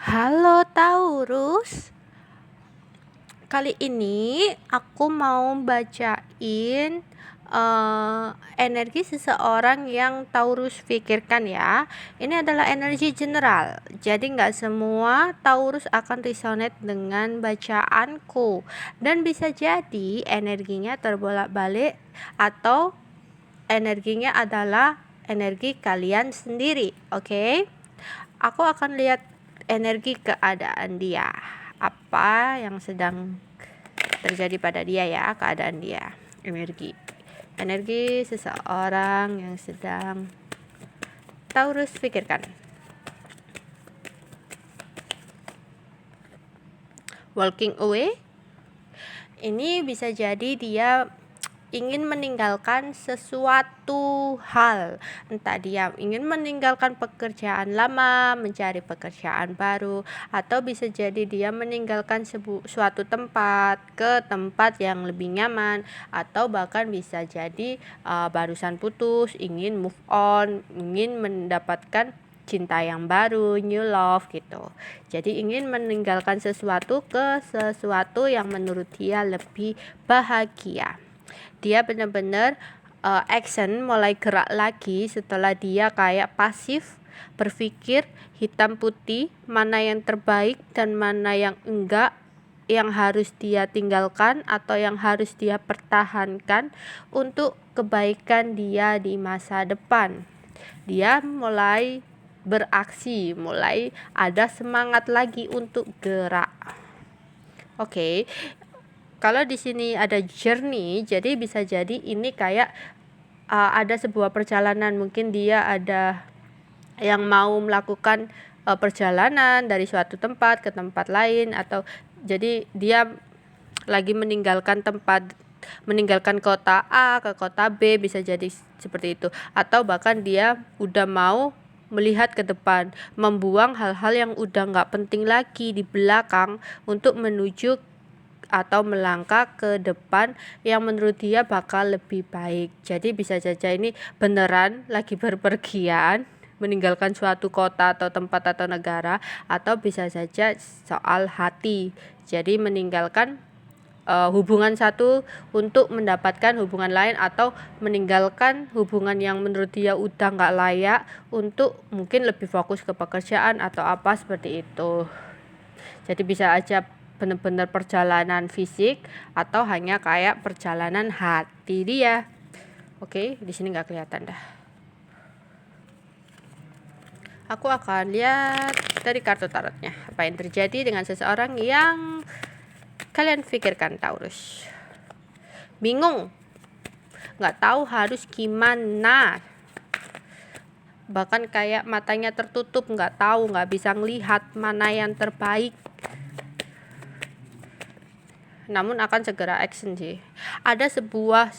Halo Taurus, kali ini aku mau bacain energi seseorang yang Taurus pikirkan ya. Ini adalah energi general, jadi nggak semua Taurus akan resonate dengan bacaanku. Dan bisa jadi energinya terbolak-balik atau energinya adalah energi kalian sendiri, oke? Aku akan lihat energi keadaan dia, apa yang sedang terjadi pada dia ya, keadaan dia, energi seseorang yang sedang Taurus pikirkan. Walking away, ini bisa jadi dia ingin meninggalkan sesuatu hal, entah dia ingin meninggalkan pekerjaan lama, mencari pekerjaan baru, atau bisa jadi dia meninggalkan suatu tempat ke tempat yang lebih nyaman, atau bahkan bisa jadi barusan putus, ingin move on, ingin mendapatkan cinta yang baru, new love gitu. Jadi ingin meninggalkan sesuatu ke sesuatu yang menurut dia lebih bahagia. Dia benar-benar action, mulai gerak lagi setelah dia kayak pasif, berpikir hitam putih, mana yang terbaik dan mana yang enggak, yang harus dia tinggalkan atau yang harus dia pertahankan untuk kebaikan dia di masa depan. Dia mulai beraksi, mulai ada semangat lagi untuk gerak. Oke. Kalau di sini ada journey, jadi bisa jadi ini kayak ada sebuah perjalanan, mungkin dia ada yang mau melakukan perjalanan dari suatu tempat ke tempat lain, atau jadi dia lagi meninggalkan kota A ke kota B, bisa jadi seperti itu. Atau bahkan dia udah mau melihat ke depan, membuang hal-hal yang udah nggak penting lagi di belakang untuk menuju atau melangkah ke depan yang menurut dia bakal lebih baik. Jadi bisa saja ini beneran lagi berpergian, meninggalkan suatu kota atau tempat atau negara, atau bisa saja soal hati. Jadi meninggalkan hubungan satu untuk mendapatkan hubungan lain, atau meninggalkan hubungan yang menurut dia udah nggak layak untuk mungkin lebih fokus ke pekerjaan atau apa seperti itu. Jadi bisa aja benar-benar perjalanan fisik atau hanya kayak perjalanan hati dia. Oke, di sini nggak kelihatan dah. Aku akan lihat dari kartu tarotnya apa yang terjadi dengan seseorang yang kalian pikirkan, Taurus. Bingung, nggak tahu harus gimana. Bahkan kayak matanya tertutup, nggak tahu, nggak bisa ngelihat mana yang terbaik. Namun akan segera action sih. Ada sebuah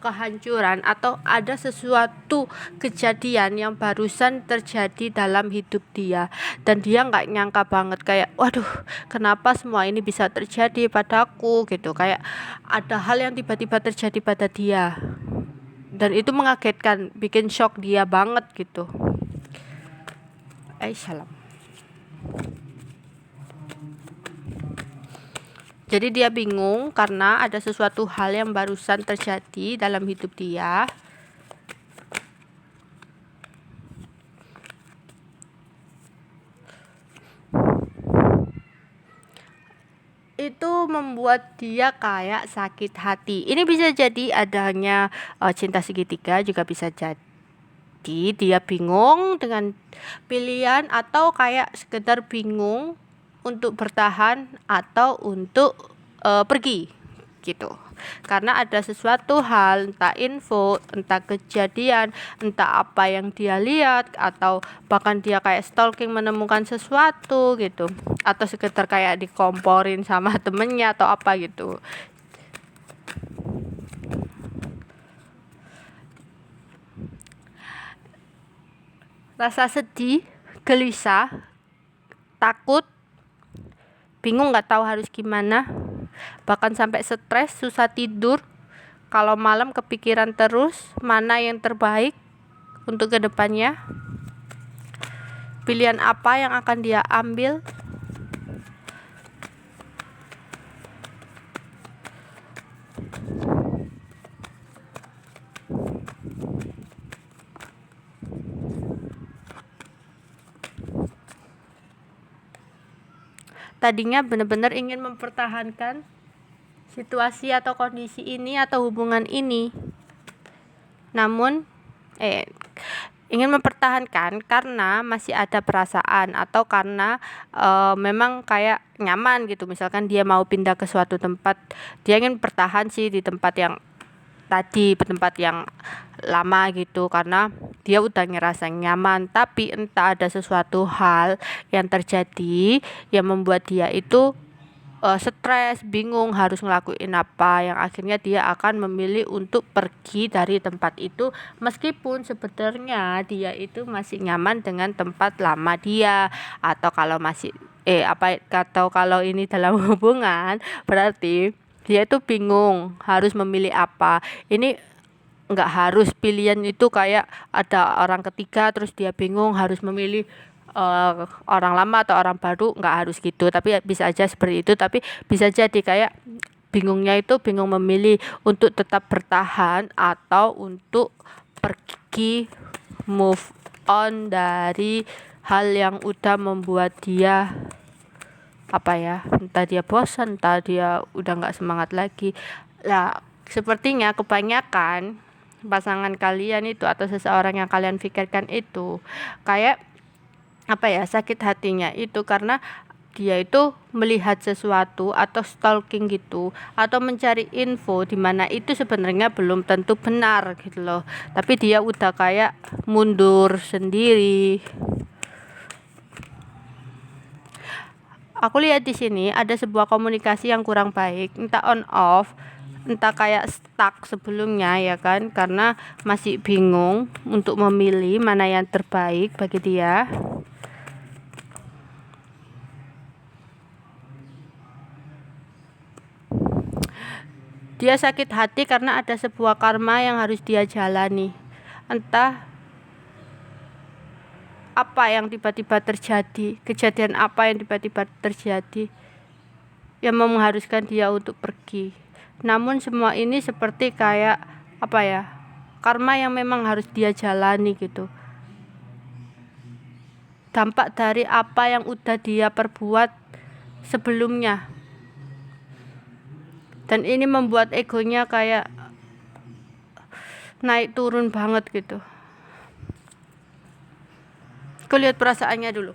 kehancuran atau ada sesuatu kejadian yang barusan terjadi dalam hidup dia, dan dia nggak nyangka banget, kayak waduh, kenapa semua ini bisa terjadi padaku gitu. Kayak ada hal yang tiba-tiba terjadi pada dia dan itu mengagetkan, bikin shock dia banget gitu. Salam. Jadi dia bingung karena ada sesuatu hal yang barusan terjadi dalam hidup dia. Itu membuat dia kayak sakit hati. Ini bisa jadi adanya cinta segitiga, juga bisa jadi dia bingung dengan pilihan, atau kayak sekedar bingung untuk bertahan atau untuk pergi gitu. Karena ada sesuatu hal, entah info, entah kejadian, entah apa yang dia lihat, atau bahkan dia kayak stalking menemukan sesuatu gitu, atau sekedar kayak dikomporin sama temennya atau apa gitu. Rasa sedih, gelisah, takut, bingung nggak tahu harus gimana, bahkan sampai stres, susah tidur. Kalau malam kepikiran terus mana yang terbaik untuk kedepannya. pilihan apa yang akan dia ambil? Tadinya benar-benar ingin mempertahankan situasi atau kondisi ini atau hubungan ini, namun ingin mempertahankan karena masih ada perasaan atau karena memang kayak nyaman gitu. Misalkan dia mau pindah ke suatu tempat, dia ingin bertahan sih di tempat yang tadi, tempat yang lama gitu, karena dia udah ngerasa nyaman. Tapi entah ada sesuatu hal yang terjadi yang membuat dia itu stres, bingung harus ngelakuin apa, yang akhirnya dia akan memilih untuk pergi dari tempat itu, meskipun sebenarnya dia itu masih nyaman dengan tempat lama dia. Atau kalau masih atau kalau ini dalam hubungan, berarti dia itu bingung harus memilih apa. Ini nggak harus pilihan itu kayak ada orang ketiga terus dia bingung harus memilih orang lama atau orang baru, nggak harus gitu. Tapi bisa aja seperti itu, tapi bisa jadi kayak bingungnya itu bingung memilih untuk tetap bertahan atau untuk pergi, move on dari hal yang udah membuat dia entah dia bosan, entah dia udah nggak semangat lagi. Nah, sepertinya kebanyakan pasangan kalian itu atau seseorang yang kalian pikirkan itu kayak sakit hatinya itu karena dia itu melihat sesuatu atau stalking gitu, atau mencari info di mana itu sebenarnya belum tentu benar gitu loh. Tapi dia udah kayak mundur sendiri. Aku lihat di sini ada sebuah komunikasi yang kurang baik, entah on off, entah kayak stuck sebelumnya ya kan, karena masih bingung untuk memilih mana yang terbaik bagi dia. Dia sakit hati karena ada sebuah karma yang harus dia jalani. Entah apa yang tiba-tiba terjadi, kejadian apa yang tiba-tiba terjadi yang mengharuskan dia untuk pergi. Namun semua ini seperti kayak karma yang memang harus dia jalani gitu. Dampak dari apa yang udah dia perbuat sebelumnya. Dan ini membuat egonya kayak naik turun banget gitu. Aku lihat perasaannya dulu.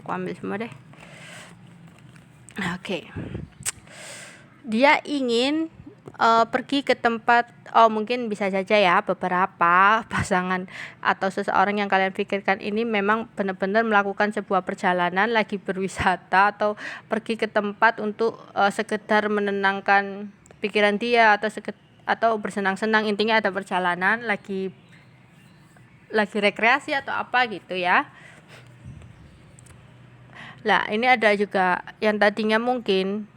Aku ambil semua deh. Oke. Dia ingin pergi ke tempat, mungkin bisa saja ya beberapa pasangan atau seseorang yang kalian pikirkan ini memang benar-benar melakukan sebuah perjalanan, lagi berwisata atau pergi ke tempat untuk sekedar menenangkan pikiran dia atau bersenang-senang. Intinya ada perjalanan, lagi rekreasi atau apa gitu ya. Lah, ini ada juga yang tadinya mungkin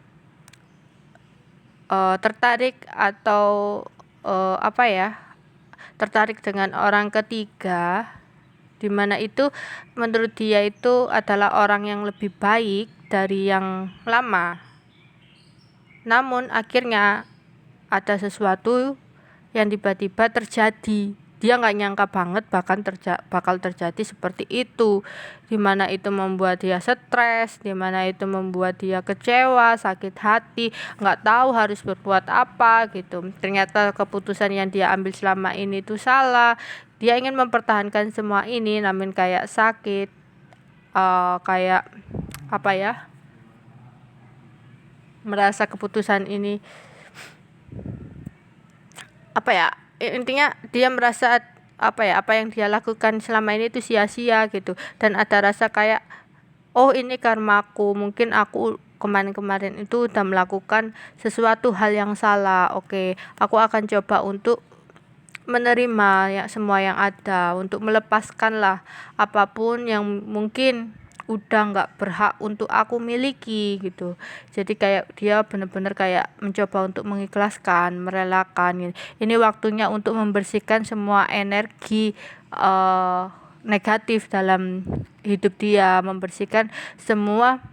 tertarik atau tertarik dengan orang ketiga, di mana itu menurut dia itu adalah orang yang lebih baik dari yang lama. Namun akhirnya ada sesuatu yang tiba-tiba terjadi. Dia nggak nyangka banget bakal terjadi seperti itu, dimana itu membuat dia stres, dimana itu membuat dia kecewa, sakit hati, nggak tahu harus berbuat apa gitu. Ternyata keputusan yang dia ambil selama ini itu salah. Dia ingin mempertahankan semua ini, namun kayak sakit, merasa keputusan ini intinya dia merasa apa yang dia lakukan selama ini itu sia-sia gitu, dan ada rasa kayak ini karmaku, mungkin aku kemarin itu udah melakukan sesuatu hal yang salah. Oke, aku akan coba untuk menerima ya semua yang ada, untuk melepaskan lah apapun yang mungkin udah nggak berhak untuk aku miliki gitu. Jadi kayak dia bener-bener kayak mencoba untuk mengikhlaskan, merelakan gitu. Ini waktunya untuk membersihkan semua energi negatif dalam hidup dia, membersihkan semua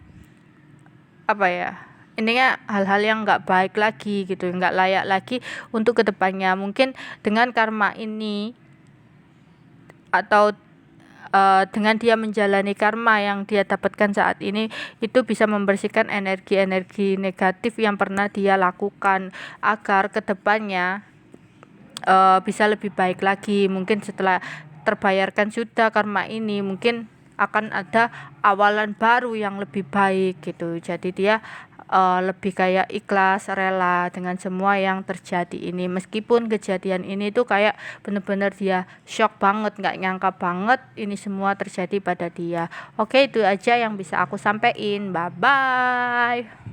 apa ya, intinya hal-hal yang nggak baik lagi gitu, nggak layak lagi untuk kedepannya. Mungkin dengan karma ini atau dengan dia menjalani karma yang dia dapatkan saat ini, itu bisa membersihkan energi-energi negatif yang pernah dia lakukan, agar kedepannya bisa lebih baik lagi. Mungkin setelah terbayarkan sudah karma ini, mungkin akan ada awalan baru yang lebih baik gitu. Jadi dia lebih kayak ikhlas, rela dengan semua yang terjadi ini. Meskipun kejadian ini tuh kayak bener-bener dia shock banget, nggak nyangka banget ini semua terjadi pada dia. Oke, itu aja yang bisa aku sampaikan. Bye bye.